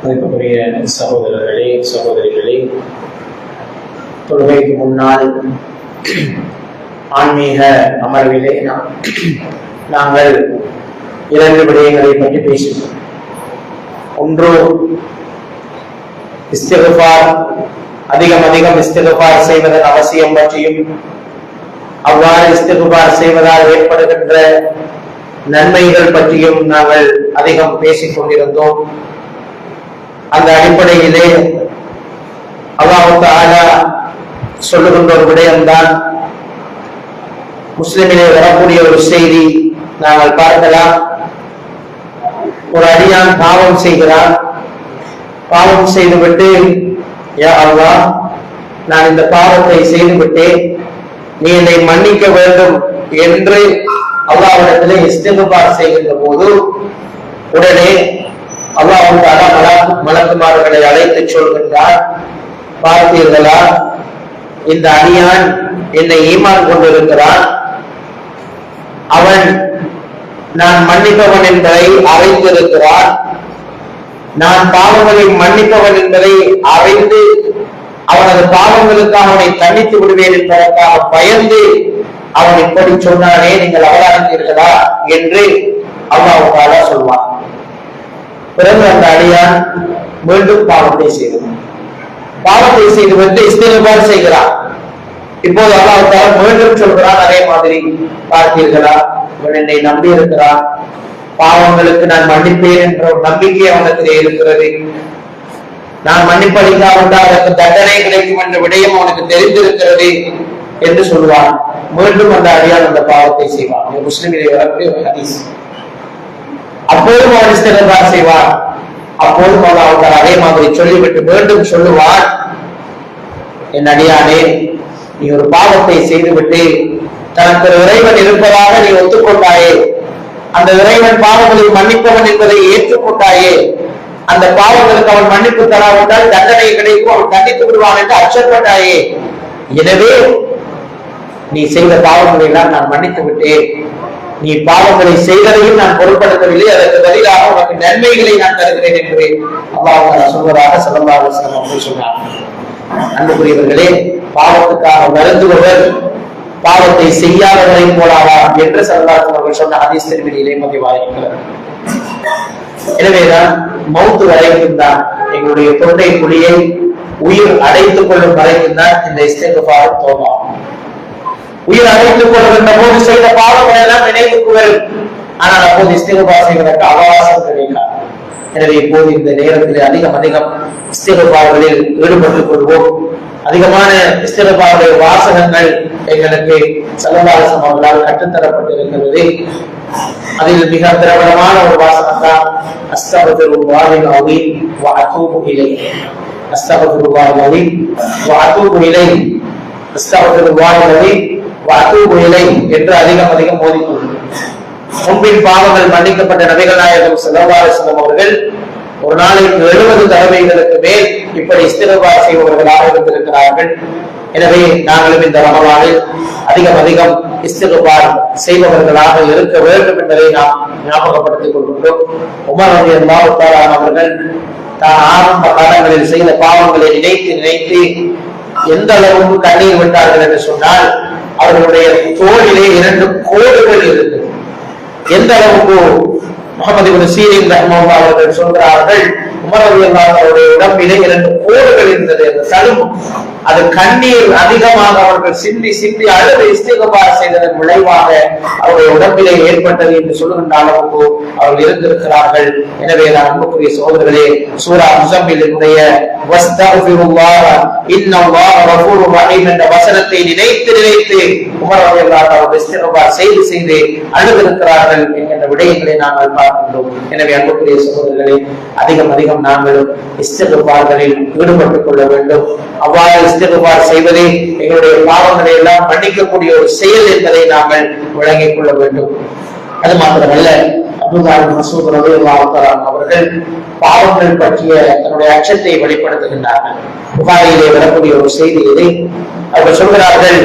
மதிப்புக்குரிய சகோதரர்களே, சகோதரிகளே, தொழுகைக்கு முன்னால் ஆன்மீக அமர்விலே நாங்கள் இரண்டு விடயங்களை பற்றி பேசினோம். ஒன்று, இஸ்திக்ஃபார், அதிகம் இஸ்திக்ஃபார் செய்வதன் அவசியம் பற்றியும், அவ்வாறு இஸ்திக்ஃபார் செய்வதால் ஏற்படுகின்ற நன்மைகள் பற்றியும் நாங்கள் அதிகம் பேசிக் கொண்டிருந்தோம். அந்த அடிப்படையிலே அல்லாஹ் தஆலா சொல்லுகின்ற ஒரு விடயம்தான் முஸ்லிமிலே வரக்கூடிய ஒரு செய்தி. நாங்கள் பார்க்கலாம், ஒரு அடியான் பாவம் செய்கிறான். பாவம் செய்துவிட்டு, யா அல்லாஹ், நான் இந்த பாவத்தை செய்துவிட்டேன், நீ என்னை மன்னிக்க வேண்டும் என்று அல்லாஹ்விடத்திலே இஸ்திக்ஃபார் செய்கின்ற போது உடனே அல்லாஹ் தஆலா மலக்குமார்களை அழைத்து சொல்கின்றார், பார்த்தீர்களா, இந்த அடியான் என்னை ஈமான் கொண்டிருக்கிறான், அவன் நான் மன்னிப்பவன் என்பதை அறிந்திருக்கிறான், நான் பாவங்களை மன்னிப்பவன் என்பதை அறிந்து அவனது பாவங்களுக்காக அவனை தண்டித்து விடுவேன் என்பதற்காக பயந்து அவன் இப்படி சொன்னானே, நீங்கள் அவதானித்தீர்களா என்று அல்லாஹ் தஆலா சொல்வான். பிறகு அந்த அடியான் மீண்டும் பாவத்தை செய்துவிட்டு இஸ்திக்ஃபார் செய்கிறான். இப்போது அல்லாஹ் தஆலா மீண்டும் சொல்கிறான், அதே மாதிரி, பார்த்தீர்களா, இவன் என்னை நம்பி இருக்கிறான், பாவங்களுக்கு நான் மன்னிப்பேன் என்ற ஒரு நம்பிக்கை அவனுக்கு இருக்கிறது, நான் மன்னிப்பளிக்காவிட்டால் அதற்கு தண்டனை கிடைக்கும் என்ற விடயம் அவனுக்கு தெரிந்திருக்கிறது என்று சொல்வான். மீண்டும் அந்த அடியான் அந்த பாவத்தை செய்வான். முஸ்லிமிலே வரக்கூடிய ஒரு ஹதீஸ். அப்போதும் அவன் இஸ்திக்ஃபார் செய்வான். அப்போதும் அல்லாஹ் அதே மாதிரி சொல்லிவிட்டு மீண்டும் சொல்லுவான், என் அடியானே, நீ ஒரு பாவத்தை செய்துவிட்டு தனக்கு இறைவன் இருப்பதாக நீ ஒத்துக்கொண்டாயே, அந்த இறைவன் பாவங்களை மன்னிப்பவன் என்பதை ஏற்றுக்கொண்டாயே, அந்த பாவங்களுக்கு அவன் மன்னிப்பு தராவிட்டால் தண்டனை கிடைக்கும், அவன் தண்டித்து விடுவான் என்று அச்சப்பட்டாயே, எனவே நீ செய்த பாவங்களை எல்லாம் நான் மன்னித்து விட்டேன், நீ பாவங்களை செய்ததையும் நான் பொருட்படுத்தவில்லை, அதற்கு பதிலாக உனக்கு நன்மைகளை நான் தருகிறேன் என்று அல்லாஹ் சொல்வதாக ஸல்லல்லாஹு அலைஹி வஸல்லம் அவர்கள் சொன்னார். அன்புக்குரியவர்களே, பாவத்துக்காக வருந்துபவர் பாவத்தை செய்யாதவரை போலாவார் என்று ஸல்லல்லாஹு அலைஹி வஸல்லம் அவர்கள் சொன்ன ஹதீஸ் திருமதியிலே பதிவாயிருக்கிறது. எனவேதான் மௌத்து வரைக்கும் தான், எங்களுடைய தொண்டை குழியை உயிர் அடைத்துக் கொள்ளும் வரைக்கும் தான் இந்த இஸ்திக்ஃபார் தௌபா. உயிர் அடைத்துக் கொள்கின்ற போது செய்த பாவங்கள் எல்லாம் நினைவுக்கு வரும், ஆனால் அப்போது இஸ்திக்ஃபார் செய்வதற்கு அவகாசம் கிடைக்காது. எனவே இப்போது இந்த நேரத்தில் அதிகம் இஸ்திக்ஃபார்களில் ஈடுபட்டுக் கொள்வோம். அதிகமான இஸ்திக்ஃபாருடைய வாசகங்கள் எங்களுக்கு ஸல்லல்லாஹு அலைஹி வஸல்லம் அவர்களால் கற்றுத்தரப்பட்டிருக்கிறது. அதில் மிக பிரபலமான ஒரு வாசகம் தான் அஸ்தக்ஃபிருல்லாஹல் அஸீம் வ அதூபு இலைஹி. அஸ்தக்ஃபிருல்லாஹல் அஸீம் வ அதூபு இலைஹி, அஸ்தக்ஃபிருல்லாஹல் அஸீம் வ அதூபு இலைஹி என்று அதிகம் ஓதிக்கொள்ளும். முன்பின் பாவங்கள் மன்னிக்கப்பட்ட நபிகள் நாயகம் ஸல்லல்லாஹு அலைஹி வஸல்லம் அவர்கள் ஒரு நாளைக்கு 70 தடவைகளுக்கு மேல் இப்படி இஸ்திக்ஃபார் செய்பவர்களாக இருந்திருக்கிறார்கள். எனவே நாங்களும் இந்த ரமலானில் அதிகம் இஸ்திக்ஃபார் செய்பவர்களாக இருக்க வேண்டும் என்பதை நாம் ஞாபகப்படுத்திக் கொள்கின்றோம். உமர் ரலியல்லாஹு தஆலா அவர்கள் தான் ஆரம்ப காலங்களில் செய்த பாவங்களை நினைத்து எந்த அளவுக்கு கண்ணீர் விட்டார்கள் என்று சொன்னால், அவர்களுடைய தோளிலே 2 கோடுகள் இருந்தது. எந்த அளவுக்கு முஹம்மது இப்னு சீரின் ரஹ்மத்துல்லாஹி அவர்கள் சொல்கிறார்கள், உமர் ரலியல்லாஹு அவருடைய உடம்பிலே 2 கோடுகள் இருந்தது. அந்த தழும்பு, அது கண்ணீர் அதிகமாக அவர்கள் சிந்தி அழுது இஸ்திக்ஃபார் செய்ததன் விளைவாக அவருடைய உடம்பிலே ஏற்பட்டது என்று சொல்லுகின்ற அளவுக்கு அவர்கள் இருந்திருக்கிறார்கள். எனவே அன்புக்குரிய சகோதரர்களே, சூரா முஸம்மிலுடைய வஸ்தக்ஃபிருல்லாஹ இன்னல்லாஹ கஃபூருர் ரஹீம் என்ற வசனத்தை நினைத்து உமர் ரலியல்லாஹு அவர்கள் இஸ்திக்ஃபார் செய்து அழுதிருக்கிறார்கள் என்கின்ற விடயங்களை நாங்கள் பார்க்கின்றோம். எனவே அன்புக்குரிய சகோதரர்களே, அதிகம் நாங்களும் இஸ்திக்ஃபார்களில் ஈடுபட்டுக் கொள்ள வேண்டும். அவ்வாறு இஸ்திக்ஃபார் செய்வதே எங்களுடைய பாவங்களை எல்லாம் மன்னிக்கக்கூடிய ஒரு செயல் என்பதை நாங்கள் விளங்கிக் கொள்ள வேண்டும். அது மாத்திரமல்ல, அப்துல்லாஹ் இப்னு மஸ்ஊத் ரலியல்லாஹு தஆலா அவர்கள் பாவங்கள் பற்றிய தன்னுடைய அச்சத்தை வெளிப்படுத்துகின்றார்கள். புகாரியிலே வரக்கூடிய ஒரு செய்தி இது. அவர்கள் சொல்கிறார்கள்,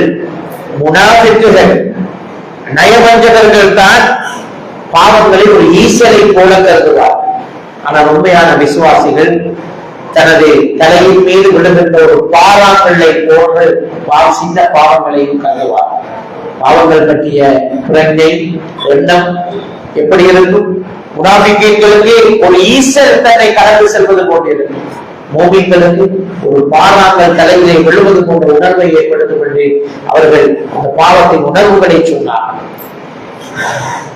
முனாஃபிக்குகள், நயவஞ்சகர்கள் தான் பாவங்களை ஒரு ஈசலை போல கருதுவார். ஆனால் உண்மையான விசுவாசிகள் தனது தலையின் மீது விழுகின்ற ஒரு பாறாங்கல்லை போன்று சின்ன பாவங்களையும் கருதுவார். பாவங்கள் பற்றிய பிரஜை எண்ணம் எப்படி இருக்கும்? முனாஃபிக்கீன்களுக்கு ஒரு ஈசல் தன்னை கடந்து செல்வது போன்று இருக்கும். மூமின்களுக்கு ஒரு பாறாங்கல் தலையிலே விழுவது போன்ற உணர்வை ஏற்படுத்தும் என்று அவர்கள் அந்த பாவத்தின் உணர்வுகளை சொன்னார்.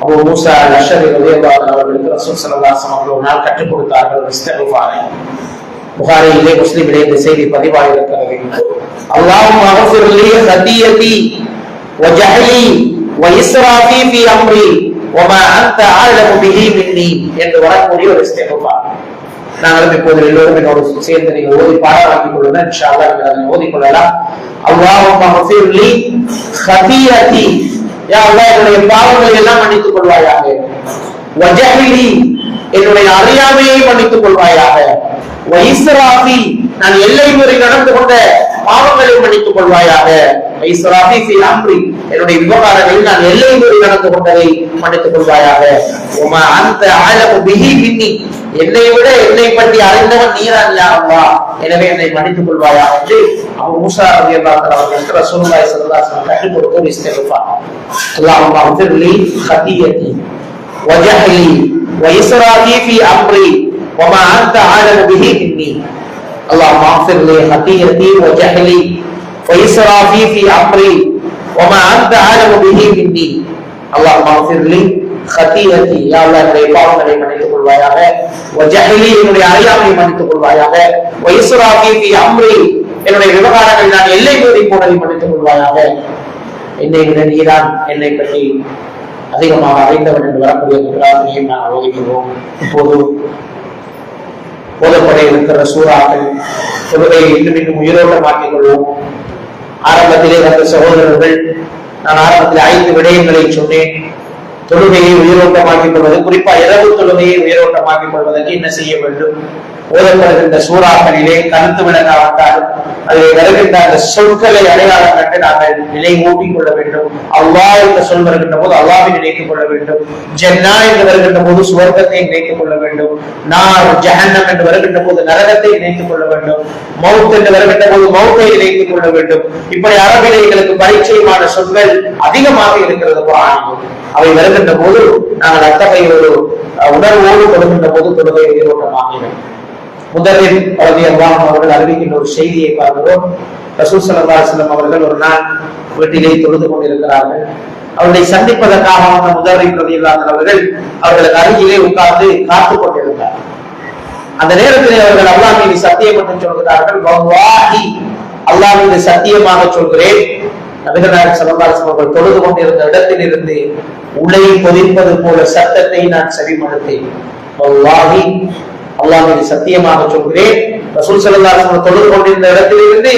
அபூ மூஸா அல்-அஷ்அரி ரலியல்லாஹு அன்ஹு அவர்களுக்கு ரசூல் ஸல்லல்லாஹு அலைஹி வஸல்லம் ஒரு நாள் கற்றுக் கொடுத்தார்கள் இஸ்திக்ஃபாரை. புகாரியிலே, முஸ்லிமிலே இந்த செய்தி பதிவாயிருக்கிறது. அல்லாஹும்ம அஃபிர் லி ஹதியதி வ ஜஹலி வ இஸ்ராஃபி ஃபீ அம்ரி வ மா அன்த அஅலமு பிஹி மின்னி என்று வரக்கூடிய ஒரு இஸ்திக்ஃபார். நாங்கள் இப்போது எல்லோரும் என்னோடு சேர்ந்து நீங்கள் ஓதி பாடமாக்கிக் கொள்ளுங்கள். இன்ஷா அல்லாஹ் நீங்கள் அதை ஓதிக்கொள்ளலாம். அல்லாஹும்ம அஃபிர் லி ஹதியதி, யா அல்லாஹ் என்னுடைய பாவங்களை எல்லாம் மன்னித்துக் கொள்வாயாக. வ ஜஹலி, என்னுடைய அறியாமையை மன்னித்துக் கொள்வாயாக. வ இஸ்ராஃபி, நான் எல்லை மீறி நடந்து கொண்ட பாவங்களை மன்னித்துக் கொள்வாயாக. வ இஸ்ராஃபி ஃபீ அம்ரி, என்னுடைய விவகாரங்களில் நான் எல்லை மீறி நடந்து கொண்டதை மன்னித்துக் கொள்வாயாக. வ மா அன்த அஅலமு பிஹி மின்னி, என்னை விட என்னை பற்றி அறிந்தவன் நீதான் யா அல்லாஹ், எனவே என்னை மன்னித்துக் கொள்வாயாக என்று அபூ மூஸா ரலியல்லாஹு அன்ஹு அவர்களுக்கு ரசூலுல்லாஹி ஸல்லல்லாஹு அலைஹி வஸல்லம் கற்றுக் கொடுத்த ஒரு இஸ்திக்ஃபார். அல்லாஹும்ம அஃபிர் லி ஹதியதி வ ஜஹலி வ இஸ்ராஃபி ஃபீ அம்ரி வ மா அன்த அஅலமு பிஹி மின்னி. அல்லாஹும்ம அஃபிர் லி ஹதியதி வ ஜஹலி வ இஸ்ராஃபி ஃபீ அம்ரி வ மா அன்த அஅலமு பிஹி மின்னி. அல்லாஹும்ம அஃபிர் லி ஹதியதி, யா அல்லாஹ் என்னுடைய பாவங்களை மன்னித்துக் கொள்வாயாக. வ ஜஹலி, என்னுடைய அறியாமையை மன்னித்துக் கொள்வாயாக. வ இஸ்ராஃபி ஃபீ அம்ரி, என்னுடைய விவகாரங்கள் நான் எல்லை மீறி போனதை மன்னித்துக் கொள்வாயாக. என்னை விட நீதான் என்னை பற்றி அதிகமாக அறிந்தவன் என்று வரக்கூடிய பிரார்த்தனையை நான் ஓதிக்கிறோம். இப்போது ஓதப்பட இருக்கிற சூறாக்கள் தொழுகையை இன்னும் இன்னும் உயிரோட்டமாக்கிக் கொள்வோம். ஆரம்பத்திலே வந்த சகோதரர்கள், நான் ஆரம்பத்தில் 5 விடயங்களை சொன்னேன். தொழுகையை உயிரோட்டமாக்கிக் கொள்வது, குறிப்பா இரவு தொழுகையை உயிரோட்டமாக்கிக் கொள்வதற்கு என்ன செய்ய வேண்டும்? ஓதப்படுகின்ற சூறாக்களிலே கருத்து விளங்காவிட்டாலும் அதில் வருகின்ற அந்த சொற்களை அடையாளம் கண்டு நாங்கள் நினைவூட்டிக் கொள்ள வேண்டும். அல்லாஹ் என்ற சொல் வருகின்ற போது அல்லாஹ்வை நினைத்துக் கொள்ள வேண்டும். ஜன்னா என்று வருகின்ற போது சுவர்க்கத்தை நினைத்துக் கொள்ள வேண்டும். நார் ஜஹன்னம் என்று வருகின்ற போது நரகத்தை நினைத்துக் கொள்ள வேண்டும். மவுத் என்று வருகின்ற போது மவுத்தை நினைத்துக் கொள்ள வேண்டும். இப்படி அரபிலே எங்களுக்கு பரிச்சயமான சொற்கள் அதிகமாக இருக்கிறது குர்ஆனில். அவை வருகின்ற போது நாங்கள் அத்தகைய ஒரு உணர்வோடு கொடுக்கின்ற போது தொழுகை உயிரோட்டமாகிறோம். முதலில் ரலியல்லாஹு அவர்கள் அறிவிக்கின்ற ஒரு செய்தியை பார்க்கிறோம். ரசூல் ஸல்லல்லாஹு அலைஹி வஸல்லம் அவர்கள் ஒரு நாள் வீட்டிலே தொழுது கொண்டிருக்கிறார்கள். அவர்களை சந்திப்பதற்காக வந்த முதலில் ரலியல்லாஹு அவர்கள் அவர்களுக்கு அருகிலே உட்கார்ந்து காத்துக் கொண்டிருந்தார். அந்த நேரத்திலே அவர்கள் அல்லாஹ் மீது சத்தியம் என்று சொல்கிறார்கள். வல்லாஹி, அல்லாஹ் மீது சத்தியமாக சொல்கிறேன், நபிகள் நாயகம் ஸல்லல்லாஹு அலைஹி வஸல்லம் அவர்கள் தொழுது கொண்டிருந்த இடத்தில் இருந்து உலை கொதிப்பது போல சத்தத்தை நான் செவிமடுத்தேன். வல்லாஹி, அல்லாஹ் மீது சத்தியமாக சொல்கிறேன், ரசூல் ஸல்லல்லாஹு அலைஹி வஸல்லம் தொழுது கொண்டிருந்த இடத்திலிருந்து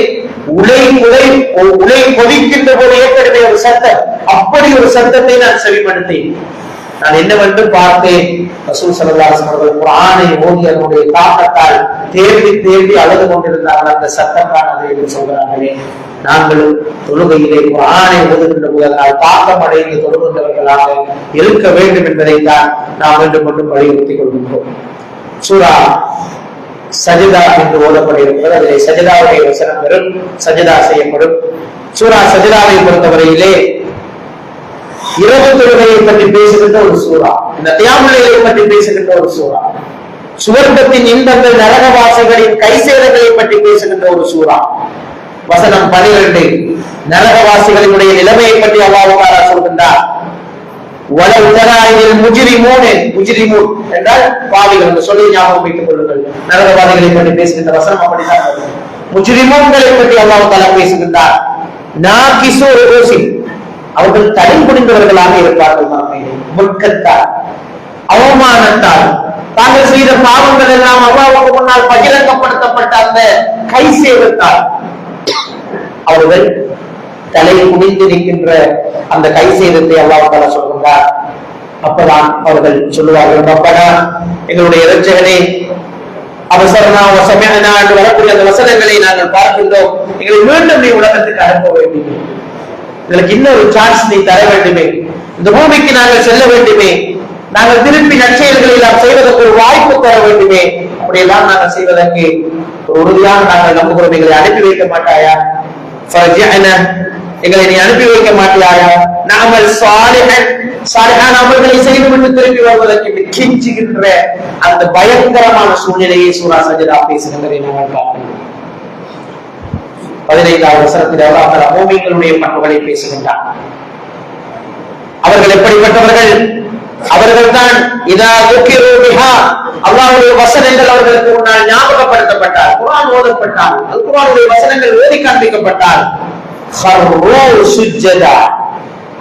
உலை கொதிக்கின்ற போது ஏற்படுகிற ஒரு சத்தம், அப்படி ஒரு சத்தத்தை நான் செவிமடுத்தேன். நான் என்னவென்று பார்த்தேன், ரசூல் ஸல்லல்லாஹு அலைஹி வஸல்லம் அவர்கள் குர்ஆனை ஓதி அதனுடைய தாக்கத்தால் தேடி தேடி அழுது கொண்டிருந்தார்கள். அந்த சத்தம் காணது என்று சொல்கிறார்களே, நாங்களும் தொழுகையிலே குர்ஆனை ஓதுகின்ற போது அதனால் தாக்கம் அடைந்து தொழுகின்றவர்களாக இருக்க வேண்டும் என்பதைத்தான் நாம் மீண்டும் மீண்டும் வலியுறுத்திக் கொள்கின்றோம். சூரா சஜிதா என்று ஓதப்பட இருக்கிறது. அதிலே சஜிதாவுடைய வசனம் வரும், சஜிதா செய்யப்படும். சூரா சஜிதாவை பொறுத்தவரையிலே இரவு தொழுகையை பற்றி பேசுகின்ற ஒரு சூறா, இந்த கியாமுல் லைலை பற்றி பேசுகின்ற ஒரு சூறா, சுவர்க்கத்தின் இன்பங்கள் நரகவாசிகளின் கைசேதங்களை பற்றி பேசுகின்ற ஒரு சூறா. வசனம் 12 நரகவாசிகளுடைய நிலைமையை பற்றி அல்லாஹ் தஆலா சொல்கின்றார். வலவ் தராயில் முஜ்ரிமூன் என்றால் பாவிகள் என்று சொல்லி ஞாபகம் வைத்துக் கொள்ளுங்கள். நரகவாதிகளை பற்றி பேசுகின்ற வசனம் அப்படித்தான். முஜ்ரிமூன்களை பற்றி அல்லாஹ் தஆலா பேசுகின்றார். நாகிசு ருஊசி, அவர்கள் தலை குனிந்தவர்களாக இருப்பார்கள். முற்கத்தால், அவமானத்தால், தாங்கள் செய்த பாவங்கள் எல்லாம் அல்லாஹ்வுக்கு முன்னால் பகிரங்கப்படுத்தப்பட்ட அந்த கை சேதத்தால் அவர்கள் தலை குனிந்து நிற்கின்ற அந்த கை சேதத்தை அல்லாஹ் தஆலா சொல்கின்றார். அப்பதான் அவர்கள் சொல்லுவார்கள், ரப்பனா, எங்களுடைய இரட்சகனே, அவசரனா வசமனா என்று வரக்கூடிய அந்த வசனங்களை நாங்கள் பார்க்கின்றோம். எங்களை மீண்டும் நீ உலகத்துக்கு அனுப்ப வேண்டுமே, எங்களுக்கு இன்னொரு சான்ஸ் நீ தர வேண்டுமே, இந்த பூமிக்கு நாங்கள் செல்ல வேண்டுமே, நாங்கள் திருப்பி நற்செயல்களை நாம் செய்வதற்கு ஒரு வாய்ப்பு தர வேண்டுமே. அப்படியெல்லாம் நாங்கள் செய்வதற்கு ஒரு உறுதியாக நாங்கள் நம்புகிறோம். எங்களை அனுப்பி வைக்க மாட்டாயா? எங்களை நீ அனுப்பி வைக்க மாட்டாயா? நாமல் சாலிஹான அமல்களை செய்துவிட்டு திரும்பி வருவதற்கு கெஞ்சுகின்ற அந்த பயங்கரமான சூழ்நிலையை சூரா சஜ்தா பேசுகின்றதை நாங்கள் பார்க்கிறோம். 15வது வசனத்தில் அல்லாஹ் தஆலா மூமின்களுடைய பண்புகளை பேசுகின்றார். அவர்கள் எப்படிப்பட்டவர்கள்? அவர்கள்தான் இதா ذكروا بها அல்லாஹ்வுடைய வசனங்கள் அவர்களுக்கு முன்னால் ஞாபகப்படுத்தப்பட்டால், குர்ஆன் ஓதப்பட்டால், அல் குர்ஆனுடைய வசனங்கள் ஓதி காண்பிக்கப்பட்டால் خروا سجدا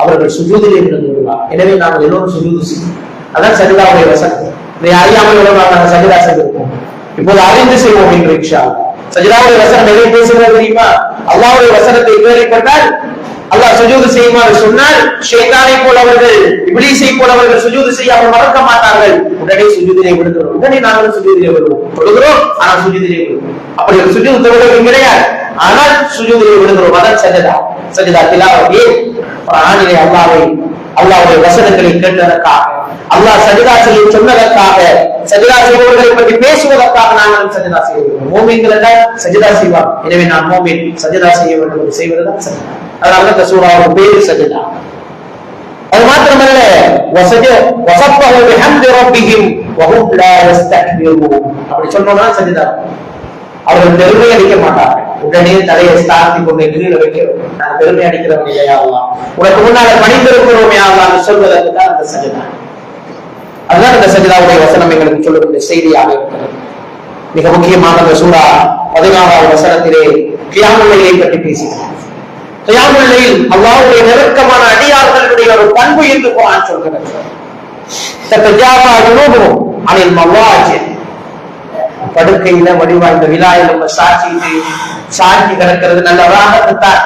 அவர்கள் சுஜூதிலே விழுந்துள்ளார். எனவே நாங்கள் எல்லோரும் சுஜூது செய்வோம். அதான் சஜ்தாவுடைய வசனம். இதை அறியாமல் நாங்கள் சஜ்தா செய்திருப்போம். இப்போது அறிந்து செய்வோம் என்று இன்ஷா அல்லாஹ். சஜ்தாவுடைய வசனம் எதை பேசுகிறது தெரியுமா? அல்லாஹ்வுடைய வசனத்தை கேள்விப்பட்டால் அல்லாஹ் சுஜூது செய்யுமாறு சொன்னால் ஷைத்தானை போல அவர்கள், இப்லீஸை போல அவர்கள் சுஜூது செய்யாமல் மறக்க மாட்டார்கள். உடனே சுஜூதிலே விழுந்துடும். உடனே நாங்களும் சுஜூதிலே விழுவோம். தொழுகிறோம், ஆனால் சுஜூதிலே விழுவோம். அப்படி ஒரு சுஜூது தொழுகிறது கிடையாது, ஆனால் சுஜூதிலே விழுந்துடும். அதான் சஜ்தா. சஜ்தா திலாவத். குர்ஆனிலே அல்லாஹ்வுடைய வசனங்களை கேட்டதற்காக, அல்லாஹ் சஜ்தா செய்ய சொன்னதற்காக, சஜ்தா செய்பவர்களை பற்றி பேசுவதற்காக நாங்களும் சஜ்தா செய்வோம். மூமின்கள் என்றால் சஜ்தா செய்வார். எனவே நான் மூமின், சஜ்தா செய்ய வேண்டும் செய்வதுதான் சஜ்தா. அதனால இந்த சூராவுக்கு பேரு சஜ்தா. அது மாத்திரமல்ல, வஸப்பஹு பிஹம்தி ரப்பிஹிம் வஹும் லா யஸ்தக்பிரூன். அப்படி சொன்னோம்னா சஜ்தா. அவர்கள் பெருமை அடிக்க மாட்டார்கள். உடனே தலையை ஸ்தார்த்தி கொண்டு கீழே வைக்கிறோம். நான் பெருமை அடிக்கிறோம் இல்லையா அல்லாஹ், உனக்கு முன்னால பணிந்திருக்கிறோம் யா அல்லாஹ் சொல்வதற்கு தான் அந்த சஜ்தா. அதுதான் இந்த சஜ்தாவுடைய வசனம் எங்களுக்கு சொல்லக்கூடிய செய்தியாக இருக்கிறது. மிக முக்கியமாக இந்த சூரா 16வது வசனத்திலே கியாமுல் லைலை பற்றி பேசுகிறார். கியாமுல் லைல் அல்லாஹ்வுடைய நெருக்கமான அடியார்களுடைய ஒரு பண்பு என்று குர்ஆன் சொல்கிறது. தத்தஜாபா ஜுனூபுஹும் அனில் மவாஜி. படுக்கையில வடிவாய்ந்த விழாவில் நம்ம சாட்சி கிடக்கிறது நல்ல ராகத்தான்.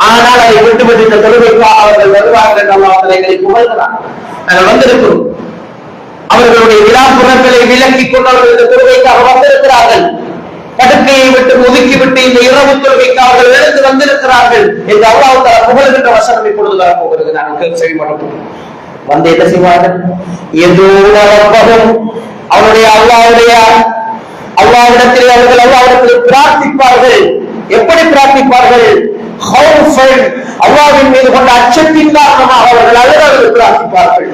ஆனால் அதை விட்டுவிட்டு இந்த தொழுகைக்காக அவர்கள் வருவார்கள். அல்லாஹ் எங்களை புகழ்கிறார். நாங்கள் வந்திருக்கிறோம். அவர்களுடைய விழாப்புறங்களை விலக்கி கொண்டு அவர்கள் இந்த தொழுகைக்காக வந்திருக்கிறார்கள். படுக்கையை விட்டு ஒதுக்கிவிட்டு இந்த இரவு தொழுகைக்கு அவர்கள் எழுந்து வந்திருக்கிறார்கள் என்று அல்லாஹ் தஆலா புகழ்கின்ற வசனம் இப்பொழுது வரப்போகிறது. நாங்கள் செவிமடுப்போம். வந்து என்ன செய்வார்கள்? அவருடைய அல்லாஹ்விடத்தில் அவர்கள் அல்லாஹ்விடத்தில் பிரார்த்திப்பார்கள். எப்படி பிரார்த்திப்பார்கள்? அல்லாஹ்வின் மீது கொண்ட அச்சத்தின் காரணமாக அவர்கள் அழுது பிரார்த்திப்பார்கள்.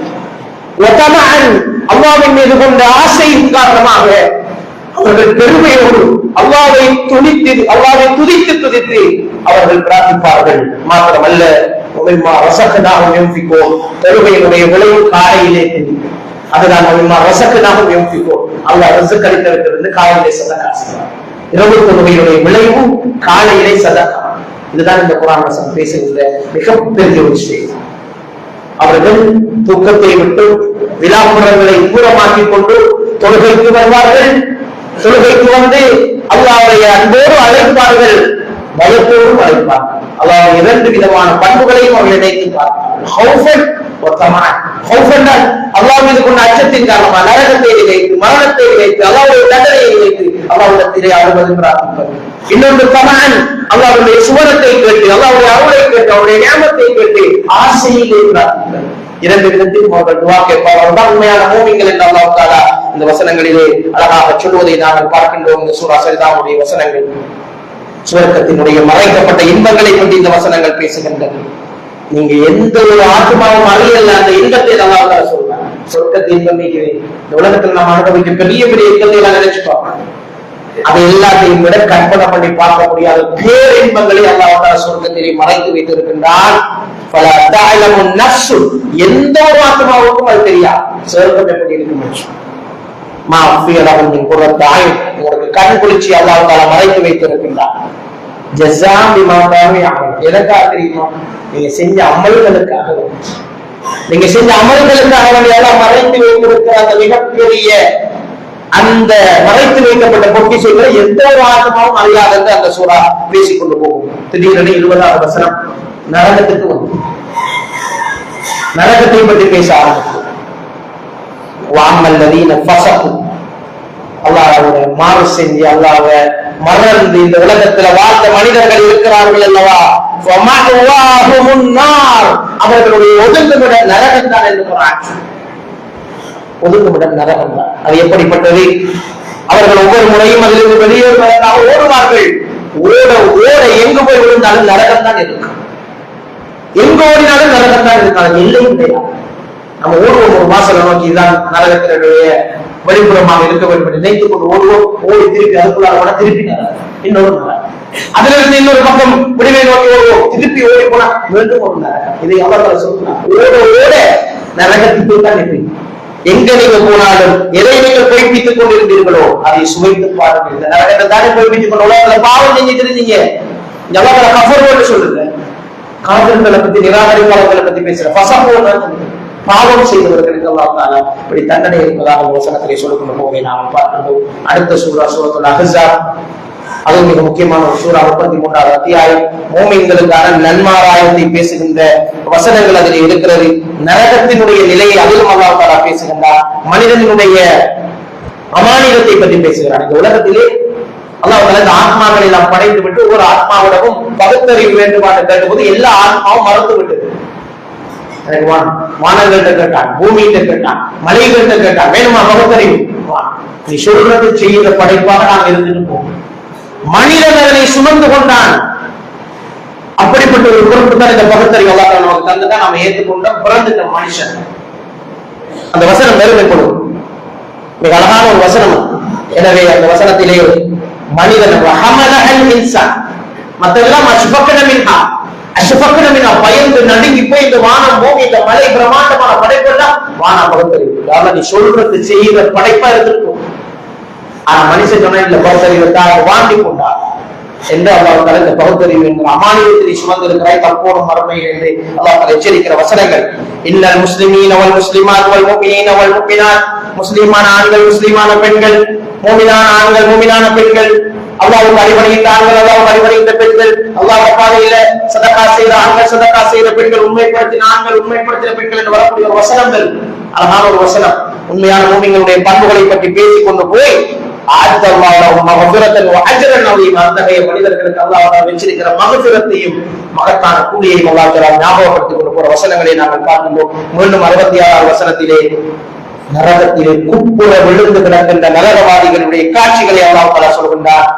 அல்லாஹ்வின் மீது கொண்ட ஆசையின் காரணமாக அவர்கள் பெருமையோடு அல்லாஹ்வை துதித்து அவர்கள் பிரார்த்திப்பார்கள். மாத்திரமல்ல, பெருமையினுடைய விளைவு காலையிலே தெரியும். அதுதான் அல்லாஹ் ரிஸ்க் அளித்திருக்கிறது. காலையிலே சதகா செய்வார். இரவு தொழுகையுடைய விளைவு காலையிலே சதகா. இதுதான் இந்த குர்ஆன் வசனம் பேசுகின்ற மிகப்பெரிய ஒரு விஷயம். அவர்கள் தூக்கத்தை விட்டு விழாப்புறங்களை தூரமாக்கிக் கொண்டு தொழுகைக்கு வருவார்கள். தொழுகைக்கு வந்து அல்லாஹ்வுடைய அன்போடு அழைப்பார்கள், பயத்தோடும் அழைப்பார்கள். அல்லாஹ் இரண்டு விதமான பண்புகளையும் அவர்கள் நினைத்து பார்ப்பார்கள். அல்லாஹ் மீது கொண்ட அச்சத்தின் காரணமாக நரகத்தை நினைத்து, மரணத்தை நினைத்து, அல்லாஹ்வுடைய தண்டனையை நினைத்து அல்லாஹ்விடத்திலே அழுவது பிரார்த்திப்பது. இன்னொன்று தமன், அல்லாஹ்வுடைய சுவனத்தை கேட்டு, அல்லாஹ்வுடைய அருளை கேட்டு, அவருடைய நியமத்தை கேட்டு ஆசையிலே பிரார்த்திப்பது. இரண்டு விதத்தில் அவர்கள் துஆ கேட்பார்கள். தான் உண்மையான மூமின்கள் என்று அல்லாஹ் தஆலா இந்த வசனங்களிலே அழகாக சொல்வதை நாங்கள் பார்க்கின்றோம். இந்த சூரா சஜ்தாவுடைய வசனங்கள் சுவர்க்கத்தினுடைய மறைக்கப்பட்ட இன்பங்களை பற்றி இந்த வசனங்கள் பேசுகின்றன. நீங்க எந்த ஒரு ஆத்மாவும் அறியல அந்த இன்பத்தை அல்லாஹ் தஆலா சொல்றாங்க. சொர்க்கத்தின் இன்பம் இந்த உலகத்தில் நாம் அனுபவிக்கும் பெரிய பெரிய இன்பத்தை எல்லாம் நினைச்சு பார்ப்போம். அதை எல்லாத்தையும் விட கற்பனை பண்ணி பார்க்க முடியாத பேர் இன்பங்களை அல்லாஹ் தஆலா சொர்க்கத்திலே மறைத்து வைத்திருக்கின்றான். பல தஅலமு நஃப்ஸு, எந்த ஒரு ஆத்மாவுக்கும் அது தெரியாது சொர்க்கம் எப்படி இருக்கும். உங்களுக்கு கண் குளிர்ச்சி அல்லாஹ் தஆலா மறைத்து வைத்திருக்கின்றான். ஜஸாம் பிமா கானூ யஅமலூன். எதற்காக தெரியுமா? நீங்க செஞ்ச அமல்களுக்காக, நீங்க செஞ்ச அமல்களுக்காக அல்லாஹ் மறைத்து வைத்திருக்கிற அந்த மிகப்பெரிய அந்த மறைத்து வைக்கப்பட்ட பொக்கிஷங்களை எந்த ஒரு ஆத்மாவும் அறியாத அந்த சூரா பேசிக்கொண்டு போகும். திடீரென 20வது வசனம் நரகத்துக்கு வந்து நரகத்தை பற்றி பேச ஆரம்பிக்கும். அல்லாஹ்வை மாறு செஞ்சு அல்லாஹ்வை மறந்து இந்த உலகத்துல வாழ்ந்த மனிதர்கள் இருக்கிறார்கள் அல்லவா, அவர்களுடைய ஒதுங்குமிட நரகத்தான் என்று குர்ஆன். ஒதுக்குமிடம் நரகம் தான். அது எப்படிப்பட்டது? அவர்கள் ஒவ்வொரு முறையும் அதிலிருந்து வெளியேறுவதற்காக ஓடுவார்கள். ஓட ஓட எங்கு போய் விழுந்தாலும் நரகம் தான் இருக்கு. எங்க ஓடினாலும் நரகம் தான் இருக்காங்க, எல்லையும் கிடையாது. நம்ம ஓடுவோம் ஒரு வாசலை நோக்கி, தான் நரகத்தினுடைய வெளிப்புறமாக இருக்க வேண்டும் என்று நினைத்துக் கொண்டு ஓடுவோம். ஓடி திருப்பி அதுக்குள்ளார திருப்பி இன்னொரு நரகம். அதுல இருந்து இன்னொரு பக்கம் விடுவை நோக்கி ஓடுவோம், திருப்பி ஓடி போனா மீண்டும் ஒரு நரகம். இதை அவர்கள் சொல்றாங்க. ஓட ஓட நரகத்துக்கு தான் இருப்பீங்க. எங்க நீங்க போனாலும் எதை நீங்கள் பொய்ப்பித்துக் கொண்டிருந்தீர்களோ அதை சுவைத்து பாருங்கள். இந்த நரகத்தை தானே பொய்ப்பித்துக் கொண்டு பாவம் செஞ்சுட்டு இருந்தீங்க. கஃபர் சொல்லுங்க, காதல்களை பத்தி நிராகரிப்பாளர்களை பத்தி பேசுற பாவம் செய்தவர்களுக்கு அல்லாஹ் இப்படி தண்டனை இருப்பதாக வசனத்திலே சொல்லிக்கொண்டு போகவே நாம் பார்க்கின்றோம். அடுத்த சூரா சூரத்துல் அஹ்ஸாப், அது மிக முக்கியமான ஒரு சூரா. 33வது அத்தியாயம் மூமின்களுக்கான நன்மாராயத்தை பேசுகின்ற வசனங்கள் அதில் இருக்கிறது. நரகத்தினுடைய நிலையை அதிலும் அல்லாஹ் தஆலா பேசுகின்றார். மனிதனுடைய அமானிதத்தை பற்றி பேசுகிறார். இந்த உலகத்திலே அல்லாஹ் தஆலா இந்த ஆத்மாக்களை எல்லாம் படைத்து விட்டு ஒவ்வொரு ஆத்மாவிடமும் பகுத்தறிவு வேண்டுமாறு கேட்டபோது எல்லா ஆத்மாவும் மறந்து விட்டது. வானங்கள்ட்ட கேட்டான், பூமியிட்ட கேட்டான், மலைகள்ட்ட கேட்டான், வேணுமா பகுத்தறிவு? நீ சொல்றது செய்கிற படைப்பாக நாம் இருந்துட்டு போவோம். மனிதன் அதனை சுமந்து கொண்டான். அப்படிப்பட்ட ஒரு பொறுப்பு தான் இந்த பகுத்தறிவு அல்லாஹ் நமக்கு தந்துதான் நாம ஏற்றுக்கொண்டோம். பிறந்துட்ட மனுஷன் அந்த வசனம் பெருமைப்படும். மிக அழகான ஒரு வசனம். எனவே அந்த வசனத்திலே மனிதன் மற்றெல்லாம் பயந்து நடுங்கி போய் இந்த வானம் பூமி இந்த மலை பிரமாண்டமான படைப்பெல்லாம் வான பகுத்தறிவு. நீ சொல்றது செய்கிற படைப்பா இருந்திருக்கும். ஆனா மனுஷன் சொன்ன இந்த பகுத்தறிவுக்காக வாண்டி கொண்டார் என்று அல்லாஹ் இந்த பகுத்தறிவு என்கிற அமானியத்தை சுமந்திருக்கிறாய் தற்போது மறுமை என்று அல்லாஹ் எச்சரிக்கிற வசனங்கள். இன்னல் முஸ்லிமீன வல் முஸ்லிமாத் வல் முஃமினீன வல் முஃமினாத், முஸ்லிமான ஆண்கள் முஸ்லிமான பெண்கள், முஃமினான ஆண்கள் முஃமினான பெண்கள், அல்லாஹ்வுக்கு அடிபணிந்த ஆண்கள் அல்லாஹ்வுக்கு அடிபணிந்த பெண்கள், அல்லாஹ் பாதையில சதகா செய்த ஆண்கள் சதகா செய்த பெண்கள், உண்மைப்படுத்தின ஆண்கள் உண்மைப்படுத்தின பெண்கள் என்று வரக்கூடிய ஒரு வசனங்கள். அழகான ஒரு வசனம். உண்மையான மூமின்களுடைய பண்புகளை பற்றி பேசிக் கொண்டு போய் அத்தகைய மனிதர்களுக்கு அல்லாஹ் வச்சிருக்கிற மகபிரத்தையும் மகத்தான கூலியையும் அல்லாஹ் ஞாபகப்படுத்திக் கொண்டு போற வசனங்களை நாங்கள் பார்க்கின்றோம். மீண்டும் 66வது வசனத்திலே நரகத்திலே குப்புற விழுந்து கிடக்கின்ற நரகவாதிகளுடைய காட்சிகளை அல்லாஹ் தஆலா சொல்கின்றார்.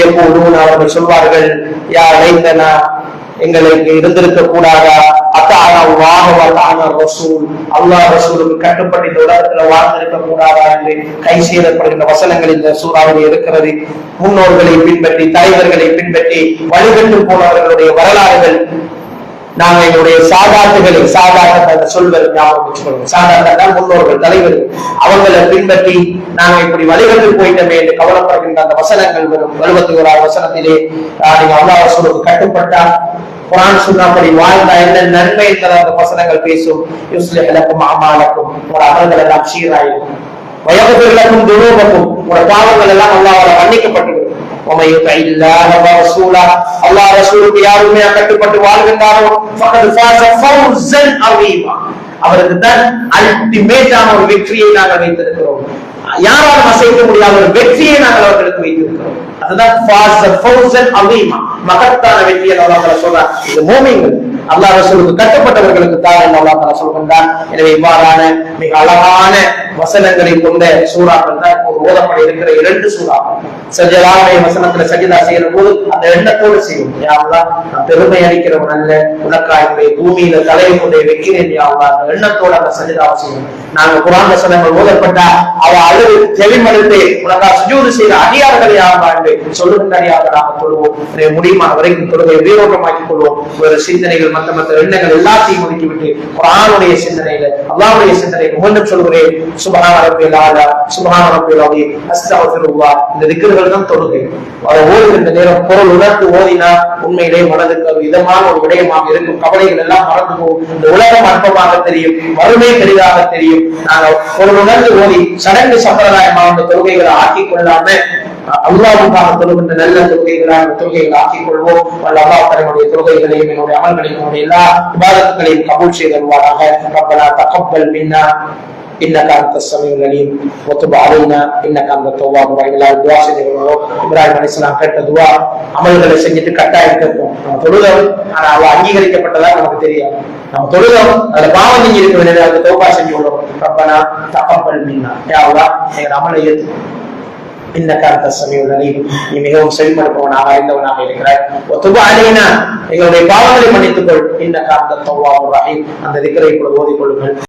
எப்போதும் அவர்கள் சொல்வார்கள், யா லைத்தனா, எங்களுக்கு இருந்திருக்க கூடாதா, அல்லாஹ் ரசூலுக்கு கட்டுப்பட்டு இந்த உலகத்துல வாழ்ந்திருக்க கூடாதா என்று கை செய்யப்படுகின்ற வசனங்கள் இந்த சூறாவில் இருக்கிறது. முன்னோர்களை பின்பற்றி தலைவர்களை பின்பற்றி வழிகட்டு போனவர்களுடைய வரலாறுகள் நாங்கள் எங்களுடைய சாதாரணங்களை சாதாரண சொல்வது ஞாபகம் வச்சுக்கொள்வோம். சாதாரண முன்னோர்கள் தலைவர்கள் அவங்களை பின்பற்றி நாங்கள் இப்படி வழிகட்டு போயிட்டோமே என்று கவலைப்படுகின்ற அந்த வசனங்கள் வரும். 71வது வசனத்திலே நீங்க அல்லாஹ் ரசூலுக்கு கட்டுப்பட்டா குர்ஆன் சுன்னாப்படி வாழ்ந்தா என்ன நன்மை என்கிற அந்த வசனங்கள் பேசும். யுஸ்லிஹ் லக்கும் அமாலக்கும், உங்கள் அமல்கள் எல்லாம் சீராயிருக்கும். வயஃபிர் லக்கும் துனூபக்கும், உங்கள் பாவங்கள் எல்லாம் அல்லாஹ்வால் மன்னிக்கப்பட்டுவிடும். அல்லாஹ் ரசூலுக்கு யாருமே கட்டுப்பட்டு வாழ்கின்றாரோ அவருக்கு தான் அல்டிமேட்டான ஒரு வெற்றியை நாங்கள் வைத்திருக்கிறோம். யாராலும் அசைக்க முடியாத ஒரு வெற்றியை நாங்கள் அவர்களுக்கு வைத்திருக்கிறோம். அதுதான் மகத்தான வெற்றியை அல்லாஹ் தஆலா சொல்றார். இது மூமின்கள் அல்லாஹ் ரசூலுக்கு கட்டுப்பட்டவர்களுக்கு தான் அல்லாஹ் தஆலா சொல்கின்றார். எனவே இவ்வாறான மிக அழகான வசனங்களை கொண்ட சூறாக்கள் தான் இப்போ ஓதப்பட இருக்கிற 2 சூறாக்கள். சஜதாவுடைய வசனத்துல சஜதா செய்யற போது அந்த எண்ணத்தோடு செய்யும். யா அல்லாஹ், நான் பெருமை அளிக்கிறவன் அல்ல, உனக்காக பூமியில தலையை கொண்டே வைக்கிறேன். யா அல்லாஹ், அந்த எண்ணத்தோடு அந்த சஜதாவை செய்யும். நாங்க குர்ஆன் வசனங்கள் ஓதப்பட்டா அவ அழுது செவிமடுத்து உனக்காக சுஜூது செய்த அடியார்கள் யாரா என்று சொல்லுகின்ற அடியார்கள் நாம சொல்லுவோம். முடியுமான வரைக்கும் தொழுகையை வீரோட்டமாக்கிக் கொள்வோம். ஒரு சிந்தனைகள் மற்ற எண்ணங்கள் எல்லாத்தையும் ஒதுக்கிவிட்டு குர்ஆனுடைய சிந்தனையில அல்லாஹ்வுடைய சிந்தனையில் மீண்டும் சொல்கிறேன். சுப்ஹான ரப்பில் ஆலா, சுப்ஹான ரப்பில் அதீம், அஸ்தக்ஃபிருல்லாஹ். இந்த திக்ர்கள் தான் தொழுகை. அதை ஓதுகின்ற நேரம் பொருள் உணர்ந்து ஓதினா உண்மையிலே மனதுக்கு ஒரு இதமான ஒரு விடயமாக இருக்கும். கவலைகள் எல்லாம் மறந்து போகும். இந்த உலகம் அற்பமாக தெரியும், வறுமை பெரிதாக தெரியும். நாங்கள் பொருள் உணர்ந்து ஓதி சடங்கு சம்பிரதாயமாக இந்த தொழுகைகளை ஆக்கிக் கொள்ளாம அல்லாஹ்வுக்காக தொழுகின்ற நல்ல தொழுகைகளை ஆக்கிக் கொள்வோம். அல்லாஹ் தன்னுடைய தொழுகைகளையும் என்னுடைய அமல்களையும் என்னுடைய எல்லா இபாதத்துகளையும் கபூல் செய்தல்வாராக. ரப்பனா தகப்பல் மின்னா இன்னக அன்தஸ் ஸமீஉல் அலீம் வ துப் அலைனா இன்னக அன்தத் தவ்வாபுர் ரஹீம். துஆ செய்தோம். இப்ராஹிம் அலைஹிஸ்ஸலாம் கேட்ட துஆ அமல்களை செஞ்சுட்டு கட்டாயம் கேட்போம். தொழுதல் ஆனா அவ அங்கீகரிக்கப்பட்டதா நமக்கு தெரியாது. நம்ம தொழுதோம், அதுல பாவம் நீங்க இருக்க வேண்டியது, அதுக்கு தௌபா செஞ்சு கொள்ளும். ரப்பனா தகப்பல் மின்னா, யா அல்லாஹ் எங்க அமலை ஏத்து, இன்னக அன்த ஸமீஉல் அலீம், நீ மிகவும் செவிமடுப்பவனாக அறிந்தவனாக இருக்கிறாய். வதுப் அலைனா, எங்களுடைய பாவங்களை மன்னித்துக் கொள். இன்னக அன்த தவ்வாபுர் ரஹீம், அந்த திக்ரை இப்பொழுது ஓதிக் கொள்ளுங்கள்.